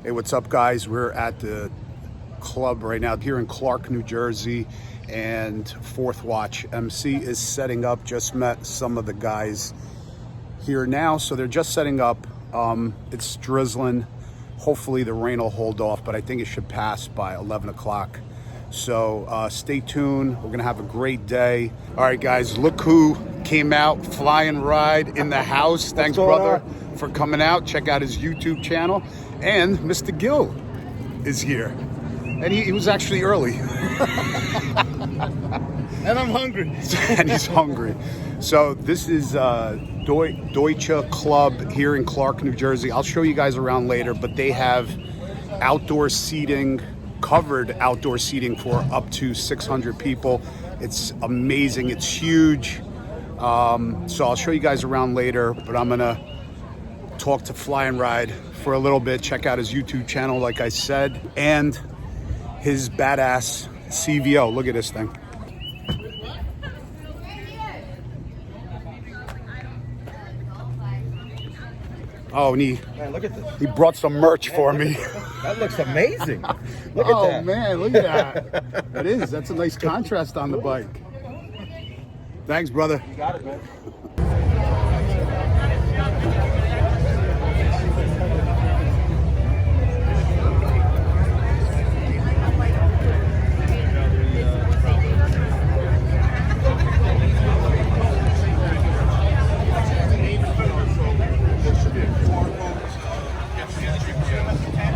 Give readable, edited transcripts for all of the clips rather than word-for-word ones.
Hey, what's up, guys? We're at the club right now here in Clark, New Jersey, and Fourth Watch MC is setting up. Just met some of the guys here now, so they're just setting up. It's drizzling. Hopefully the rain will hold off, but I think it should pass by 11 o'clock. So stay tuned. We're gonna have a great day. All right, guys, look who came out, Flying Ride in the house. Thanks, brother, for coming out. Check out his YouTube channel. And Mr. Gill is here. And he was actually early. And I'm hungry. And he's hungry. So this is Deutsche Club here in Clark, New Jersey. I'll show you guys around later, but they have outdoor seating, covered outdoor seating for up to 600 people. It's amazing. It's huge. So I'll show you guys around later, but I'm gonna talk to Flying Ride for a little bit. Check out his YouTube channel, like I said, and his badass CVO. Look at this thing. Oh, and Man, look at this. he brought some merch for me. That looks amazing. Look Oh, at that. man, look at that. That's a nice contrast on the bike. Thanks, brother. You got it, man.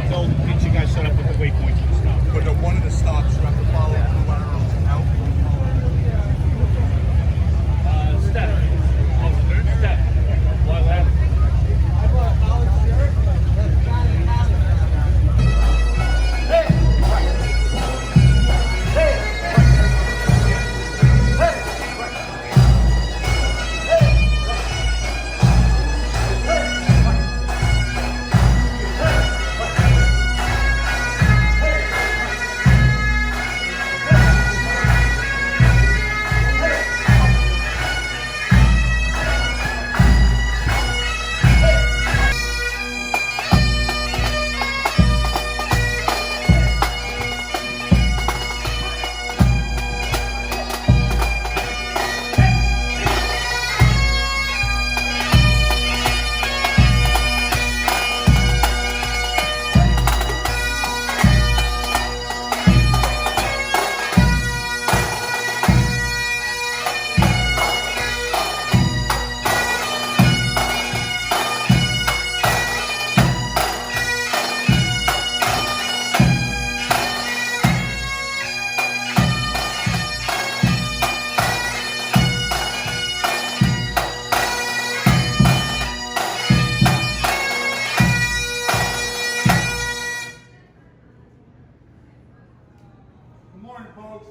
They'll get you guys set up with the waypoints and stuff. But one of the stops you have to follow the lateral out. Step. Step. Why that? Good morning, folks.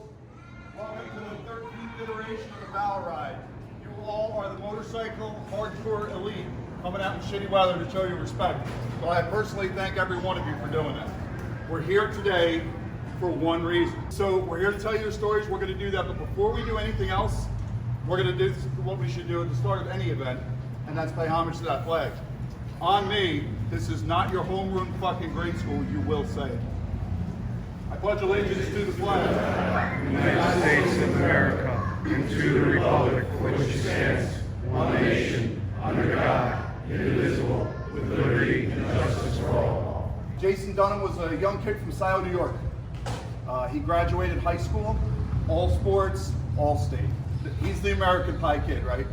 Welcome to the 13th iteration of the Battle Ride. You all are the motorcycle hardcore elite coming out in shitty weather to show you respect. So I personally thank every one of you for doing that. We're here today for one reason. So we're here to tell you the stories. We're going to do that, but before we do anything else, we're going to do what we should do at the start of any event, and that's pay homage to that flag. On me, this is not your homeroom fucking grade school, you will say it. I pledge allegiance to the flag. United States of America, and to the republic for which it stands, one nation, under God, indivisible, with liberty and justice for all. Jason Dunham was a young kid from Scioto, New York. He graduated high school, all sports, all state. He's the American Pie kid, right?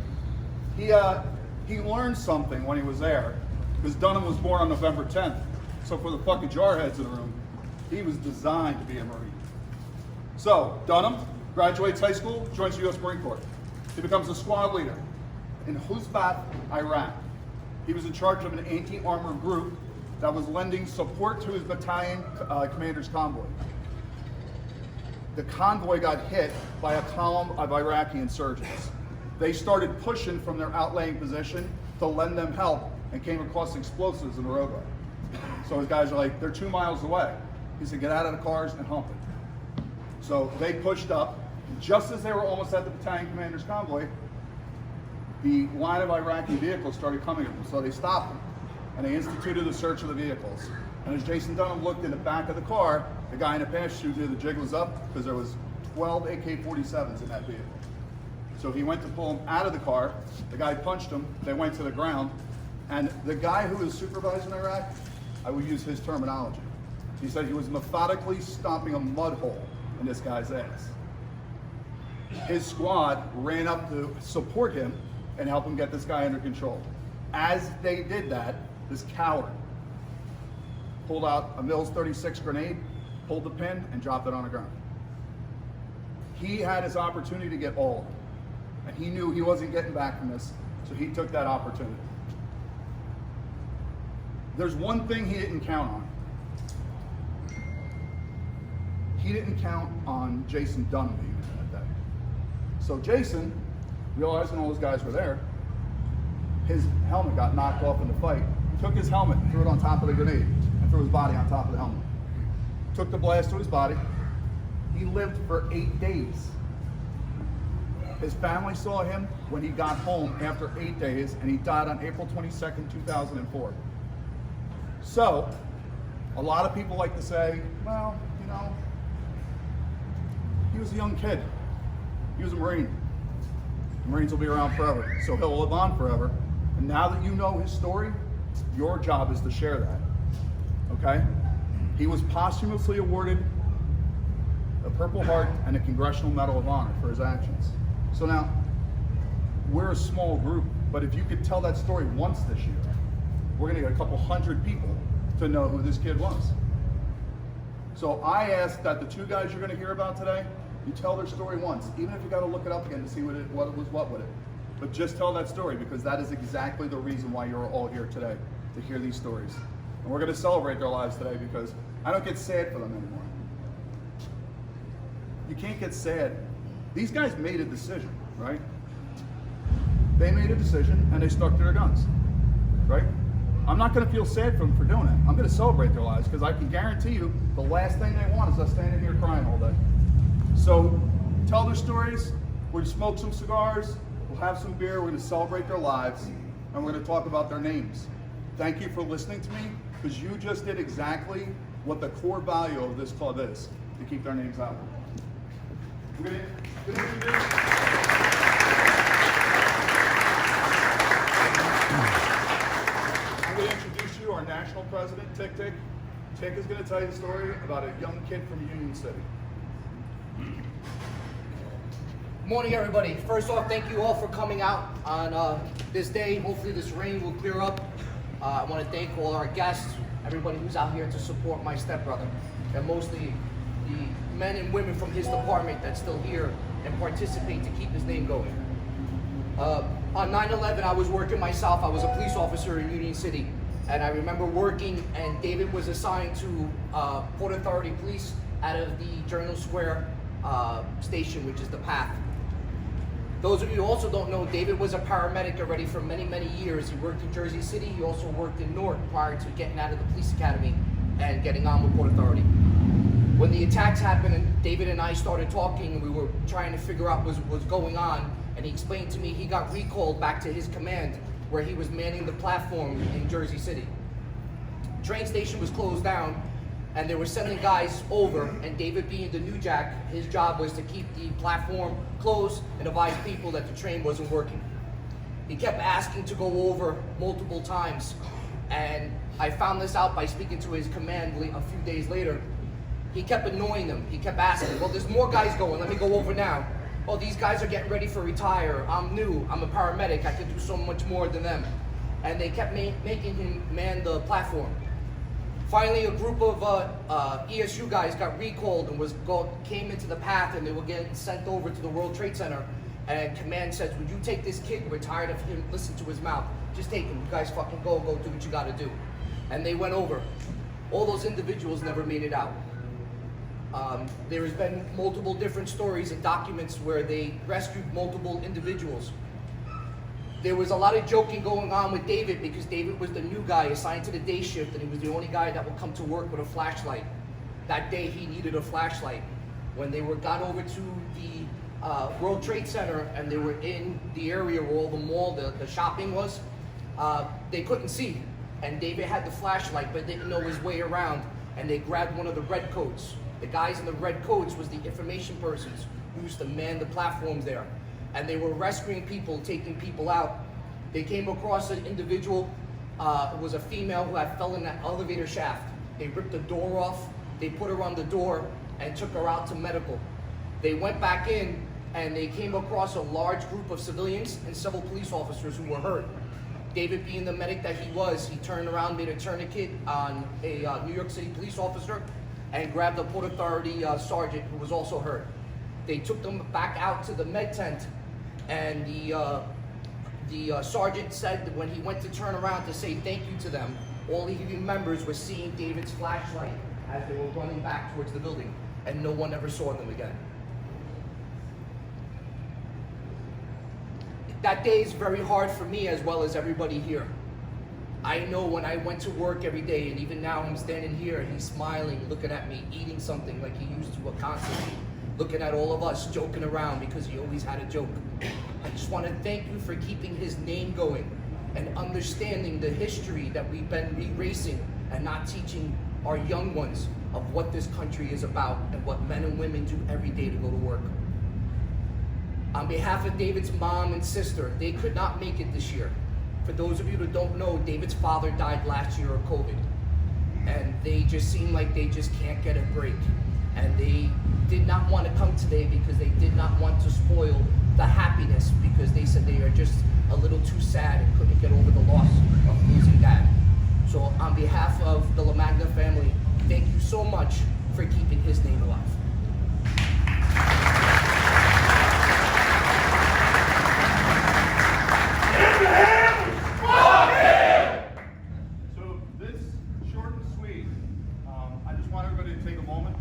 He learned something when he was there, because Dunham was born on November 10th. So for the fucking jarheads in the room, he was designed to be a Marine. So, Dunham graduates high school, joins the U.S. Marine Corps. He becomes a squad leader in Huzbat, Iraq. He was in charge of an anti-armor group that was lending support to his battalion commander's convoy. The convoy got hit by a column of Iraqi insurgents. They started pushing from their outlying position to lend them help and came across explosives in the roadway. So his guys are like, they're 2 miles away. He said, get out of the cars and hump it. So they pushed up. Just as they were almost at the battalion commander's convoy, the line of Iraqi vehicles started coming at them. So they stopped them and they instituted a search of the vehicles. And as Jason Dunham looked in the back of the car, the guy in the passenger seat, the jig was up because there was 12 AK-47s in that vehicle. So he went to pull him out of the car. The guy punched him. They went to the ground. And the guy who was supervising Iraq, I would use his terminology. He said he was methodically stomping a mud hole in this guy's ass. His squad ran up to support him and help him get this guy under control. As they did that, this coward pulled out a Mills 36 grenade, pulled the pin, and dropped it on the ground. He had his opportunity to get all of it, and he knew he wasn't getting back from this, so he took that opportunity. There's one thing he didn't count on. He didn't count on Jason Dunham being there that day. So Jason, realizing all those guys were there, his helmet got knocked off in the fight. He took his helmet, threw it on top of the grenade, and threw his body on top of the helmet. Took the blast to his body. He lived for 8 days. His family saw him when he got home after 8 days, and he died on April 22nd, 2004. So, a lot of people like to say, well, you know, he was a young kid. He was a Marine. The Marines will be around forever, so he'll live on forever. And now that you know his story, your job is to share that, okay? He was posthumously awarded a Purple Heart and a Congressional Medal of Honor for his actions. So now, we're a small group, but if you could tell that story once this year, we're gonna get a couple hundred people to know who this kid was. So I ask that the two guys you're gonna hear about today, you tell their story once, even if you gotta look it up again to see what was with it. But just tell that story, because that is exactly the reason why you're all here today, to hear these stories. And we're gonna celebrate their lives today, because I don't get sad for them anymore. You can't get sad. These guys made a decision, right? They made a decision and they stuck to their guns, right? I'm not gonna feel sad for them for doing it. I'm gonna celebrate their lives, because I can guarantee you the last thing they want is us standing here crying all day. So tell their stories, we're gonna smoke some cigars, we'll have some beer, we're gonna celebrate their lives, and we're gonna talk about their names. Thank you for listening to me, because you just did exactly what the core value of this club is, to keep their names out. We're gonna introduce. I'm going to introduce you our national president, Tick Tick. Tick is going to tell you the story about a young kid from Union City. Morning, everybody. First off, thank you all for coming out on this day. Hopefully this rain will clear up. I want to thank all our guests, everybody who's out here to support my stepbrother, and mostly the men and women from his department that's still here and participate to keep his name going. On 9/11, I was working myself. I was a police officer in Union City, and I remember working, and David was assigned to Port Authority Police out of the Journal Square station, which is the PATH. Those of you who also don't know, David was a paramedic already for many, many years. He worked in Jersey City. He also worked in Newark prior to getting out of the police academy and getting on with Port Authority. When the attacks happened, and David and I started talking, and we were trying to figure out what was going on, and he explained to me he got recalled back to his command where he was manning the platform in Jersey City. Train station was closed down, and they were sending guys over, and David, being the new jack, his job was to keep the platform closed and advise people that the train wasn't working. He kept asking to go over multiple times, and I found this out by speaking to his command a few days later. He kept annoying them. He kept asking, well, there's more guys going, let me go over now. Oh, these guys are getting ready for retire. I'm new, I'm a paramedic, I can do so much more than them. And they kept making him man the platform. Finally, a group of ESU guys got recalled and came into the PATH, and they were getting sent over to the World Trade Center. And command says, would you take this kid? We're tired of him, listen to his mouth. Just take him, you guys fucking go do what you gotta do. And they went over. All those individuals never made it out. There has been multiple different stories and documents where they rescued multiple individuals. There was a lot of joking going on with David, because David was the new guy assigned to the day shift, and he was the only guy that would come to work with a flashlight. That day he needed a flashlight. When they got over to the World Trade Center, and they were in the area where all the mall, the shopping was, they couldn't see. and David had the flashlight but didn't know his way around, and they grabbed one of the red coats. The guys in the red coats was the information persons who used to man the platforms there, and they were rescuing people, taking people out. They came across an individual, it was a female who had fell in that elevator shaft. They ripped the door off, they put her on the door and took her out to medical. They went back in and they came across a large group of civilians and several police officers who were hurt. David, being the medic that he was, he turned around, made a tourniquet on a New York City police officer and grabbed a Port Authority sergeant who was also hurt. They took them back out to the med tent, and the sergeant said that when he went to turn around to say thank you to them, all he remembers was seeing David's flashlight as they were running back towards the building, and no one ever saw them again. That day is very hard for me as well as everybody here. I know when I went to work every day, and even now I'm standing here and he's smiling, looking at me, eating something like he used to constantly, looking at all of us, joking around because he always had a joke. I just want to thank you for keeping his name going and understanding the history that we've been erasing and not teaching our young ones of what this country is about and what men and women do every day to go to work. On behalf of David's mom and sister, they could not make it this year. For those of you that don't know, David's father died last year of COVID. And they just seem like they just can't get a break. And they did not want to come today because they did not want to spoil the happiness, because they said they are just a little too sad and couldn't get over the loss of losing dad. So on behalf of the LAMAGNE family, thank you so much for keeping his name alive. So this short and sweet, I just want everybody to take a moment,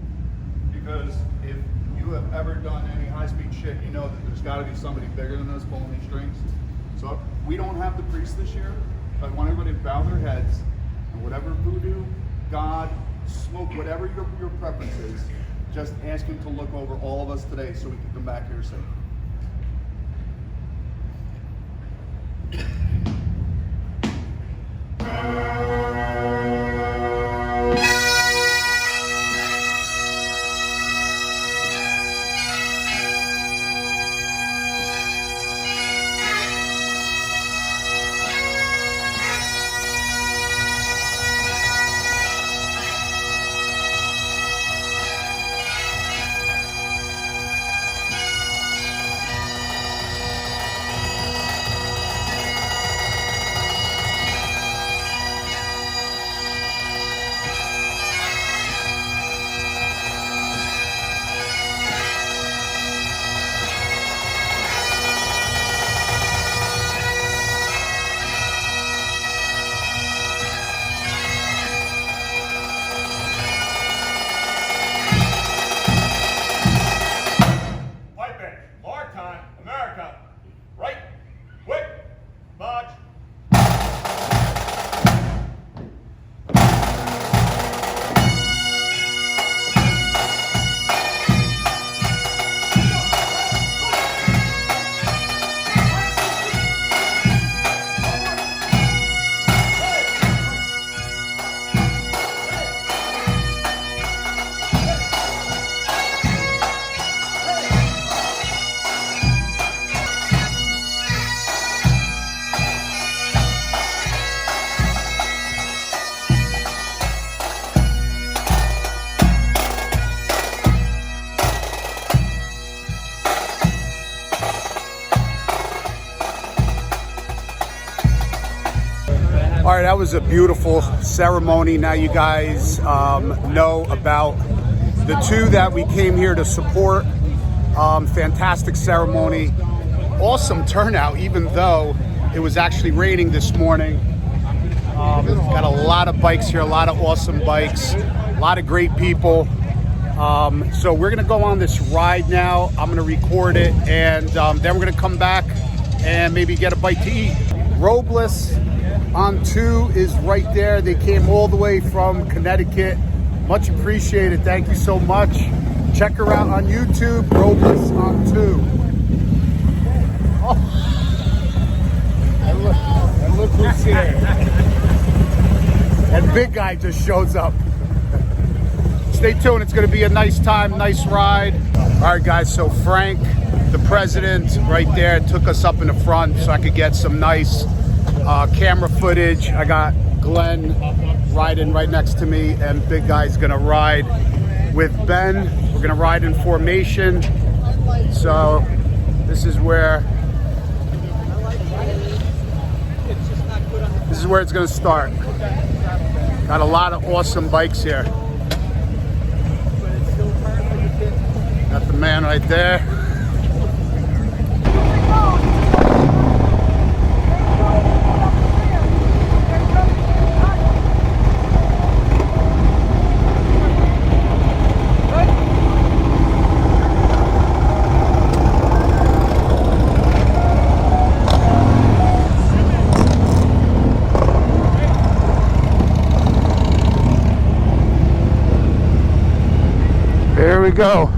because if you have ever done any high-speed shit, you know that there's got to be somebody bigger than us pulling these strings. So we don't have the priest this year, but I want everybody to bow their heads, and whatever voodoo, God, smoke, whatever your preference is, just ask him to look over all of us today so we can come back here safe. All right, that was a beautiful ceremony. Now you guys know about the two that we came here to support. Fantastic ceremony. Awesome turnout, even though it was actually raining this morning. Got a lot of bikes here, a lot of awesome bikes, a lot of great people. So we're gonna go on this ride now. I'm gonna record it, and then we're gonna come back and maybe get a bite to eat. Robles on 2 is right there. They came all the way from Connecticut. Much appreciated. Thank you so much. Check her out on YouTube, Robles on 2. Oh. And look who's here. and Big Guy just shows up. Stay tuned, it's gonna be a nice time, nice ride. All right guys, so Frank, the president right there, took us up in the front so I could get some nice camera footage. I got Glenn riding right next to me, and Big Guy's gonna ride with Ben. We're gonna ride in formation. So this is where it's gonna start. Got a lot of awesome bikes here. Got the man right there. Here we go.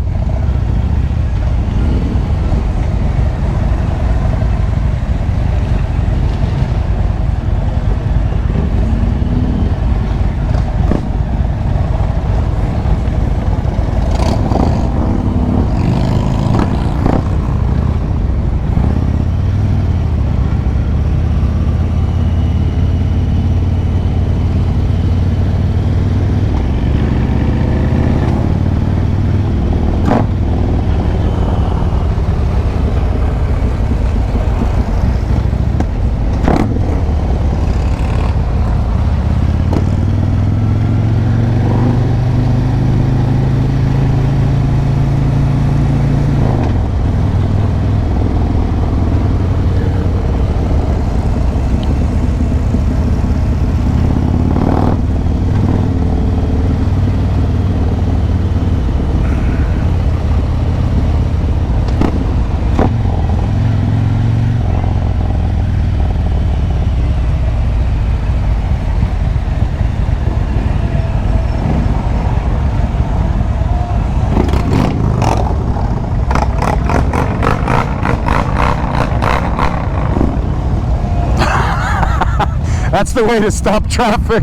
That's the way to stop traffic.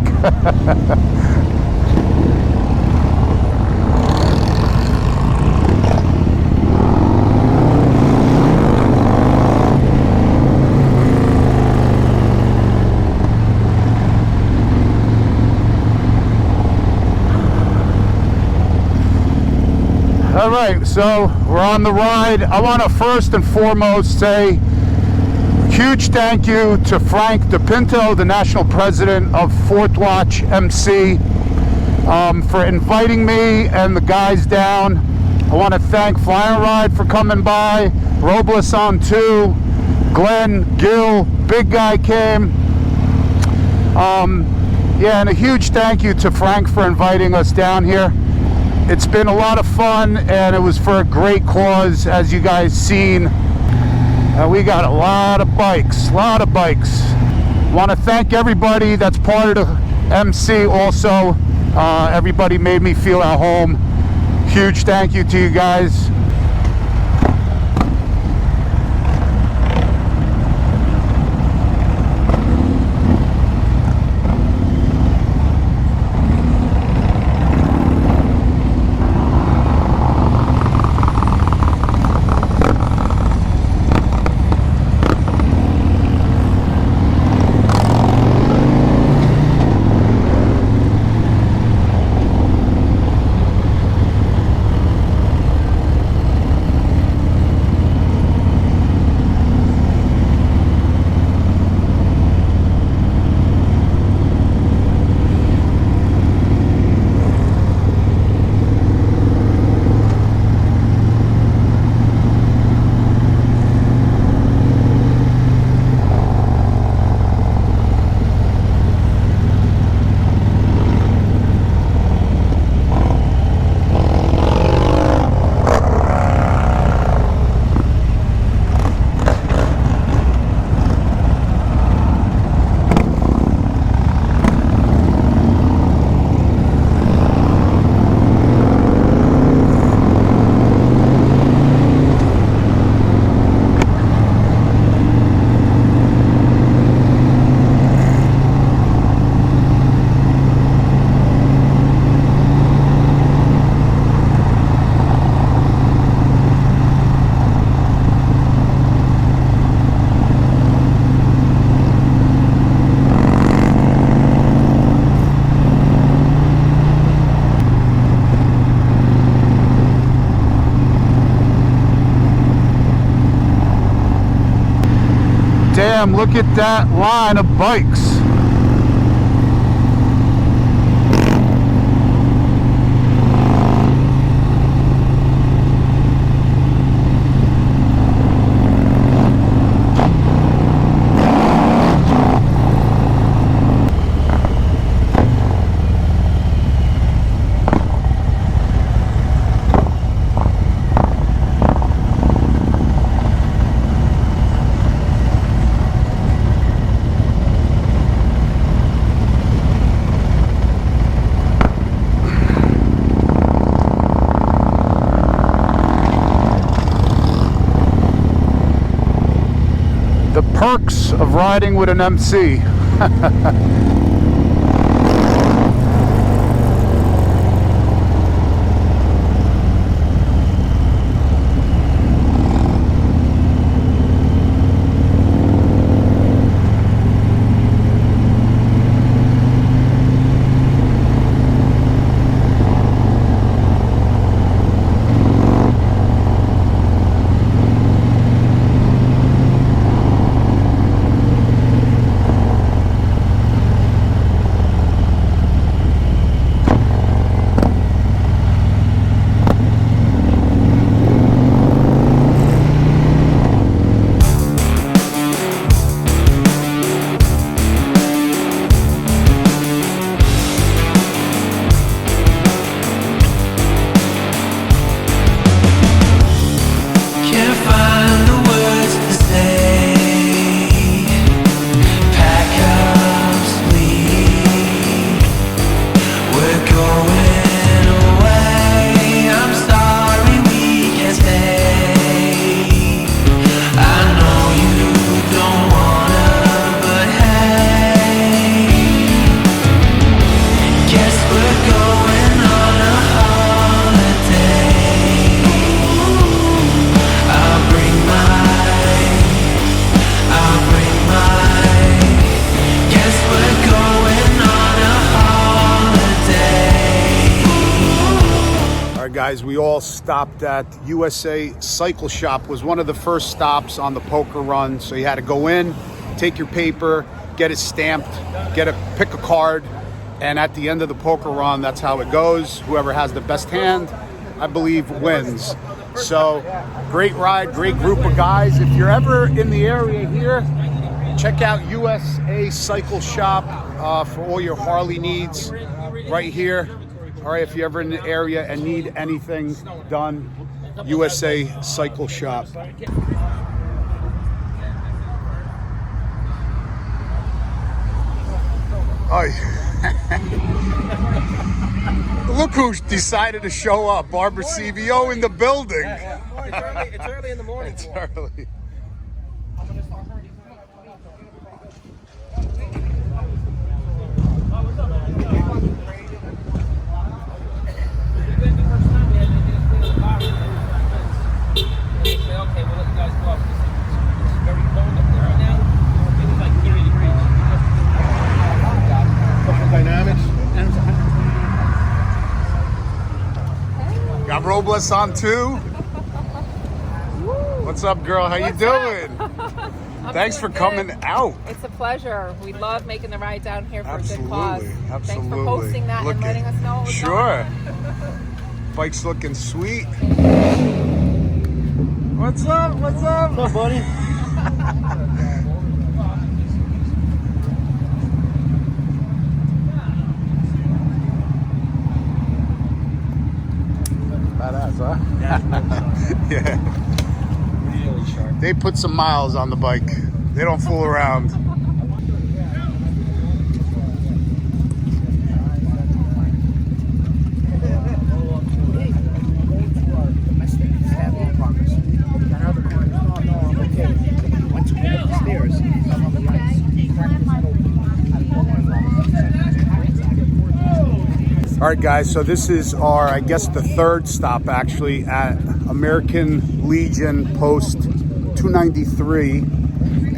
All right, so we're on the ride. I want to first and foremost say huge thank you to Frank DePinto, the national president of Fourth Watch MC, for inviting me and the guys down. I want to thank Fly and Ride for coming by, Robles on 2, Glenn, Gil, Big Guy came. Yeah, and a huge thank you to Frank for inviting us down here. It's been a lot of fun, and it was for a great cause, as you guys seen. We got a lot of bikes, Want to thank everybody that's part of the MC also. Everybody made me feel at home. Huge thank you to you guys. Damn, look at that line of bikes. The perks of riding with an MC. Guys, we all stopped at USA Cycle Shop. Was one of the first stops on the poker run. So you had to go in, take your paper, get it stamped, pick a card, and at the end of the poker run, that's how it goes. Whoever has the best hand, I believe, wins. So great ride, great group of guys. If you're ever in the area here, check out USA Cycle Shop for all your Harley needs right here. All right, if you're ever in the area and need anything done, USA Cycle Shop. Look who decided to show up. Barbara CVO in the building. It's early in the morning. It's early. Got Robles on too. What's up, girl? How you doing? Thanks for coming out. It's a pleasure. We love making the ride down here for a good cause. Absolutely. Thanks for posting that and letting us know what was going on. Bike's looking sweet. What's up? What's up? What's up, buddy? Badass, huh? Yeah. Really sharp. They put some miles on the bike. They don't fool around. All right, guys, so this is our, I guess, the third stop actually at American Legion Post 293.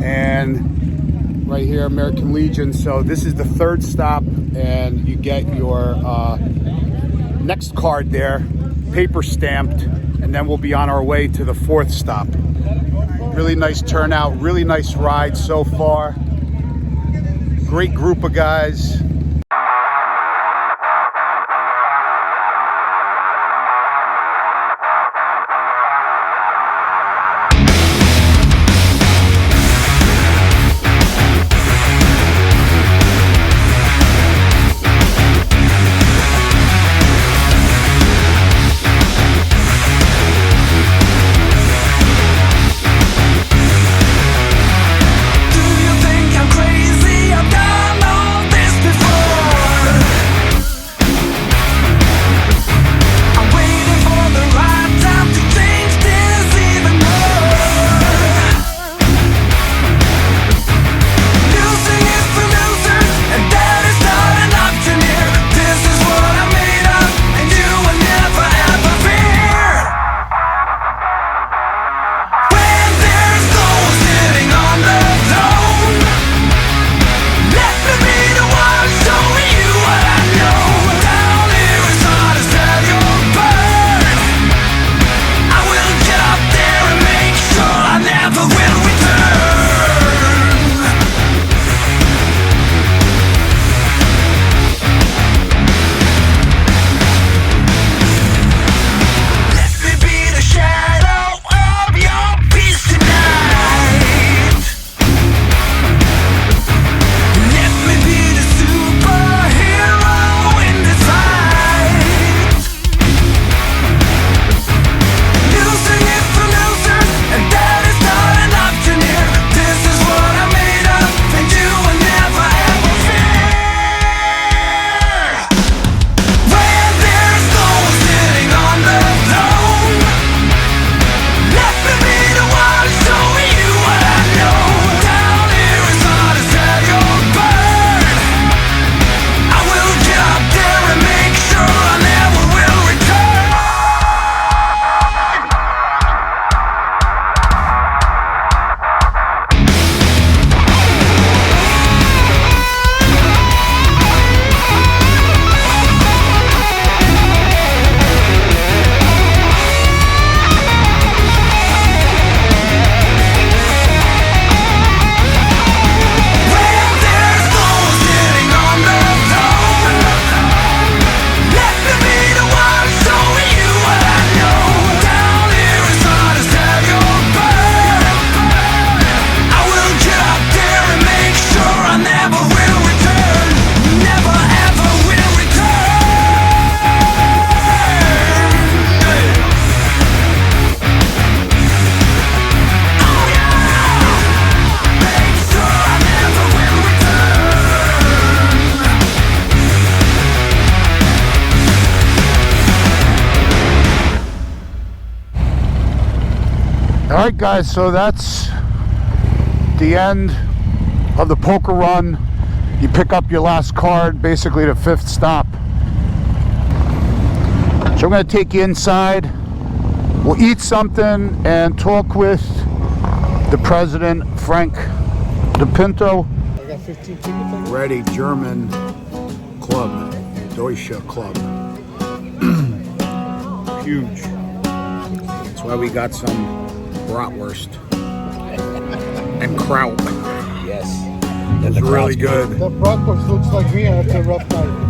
And right here, American Legion. So this is the third stop, and you get your next card there, paper stamped, and then we'll be on our way to the fourth stop. Really nice turnout, really nice ride so far. Great group of guys. All right, guys, so that's the end of the poker run. You pick up your last card, basically the fifth stop. So I'm going to take you inside. We'll eat something and talk with the president, Frank DePinto. I got 15 tickets. Ready, German club, Deutsche Club. Huge. That's why we got some bratwurst and kraut. Yes. It's really good. The bratwurst looks like me after a rough night.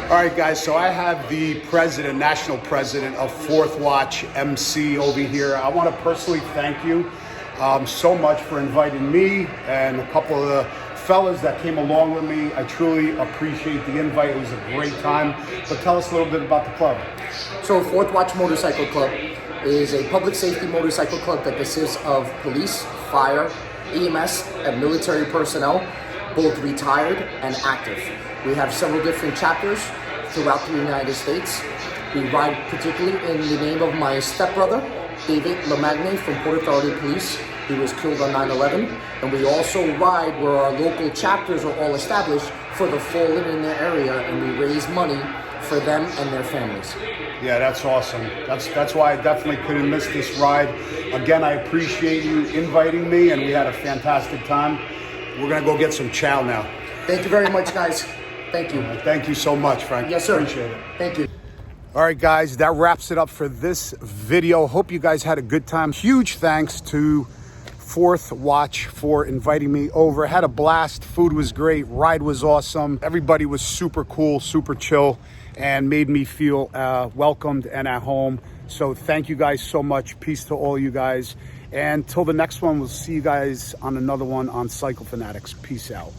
All right, guys, so I have the president, national president of Fourth Watch MC over here. I want to personally thank you so much for inviting me and a couple of the fellas that came along with me. I truly appreciate the invite. It was a great time. But tell us a little bit about the club. So Fourth Watch Motorcycle Club is a public safety motorcycle club that consists of police, fire, EMS, and military personnel, both retired and active. We have several different chapters throughout the United States. We ride particularly in the name of my stepbrother, David LAMAGNE from Port Authority Police. He was killed on 9/11. And we also ride where our local chapters are all established for the fallen in their area, and we raise money for them and their families. Yeah, that's awesome. That's why I definitely couldn't miss this ride. Again, I appreciate you inviting me, and we had a fantastic time. We're gonna go get some chow now. Thank you very much, guys. Thank you. Thank you so much, Frank. Yes, sir. Appreciate it. Thank you. All right, guys, that wraps it up for this video. Hope you guys had a good time. Huge thanks to Fourth Watch for inviting me over. Had a blast. Food was great. Ride was awesome. Everybody was super cool, super chill, and made me feel welcomed and at home. So thank you guys so much. Peace to all you guys. And till the next one, we'll see you guys on another one on Cycle Fanatics. Peace out.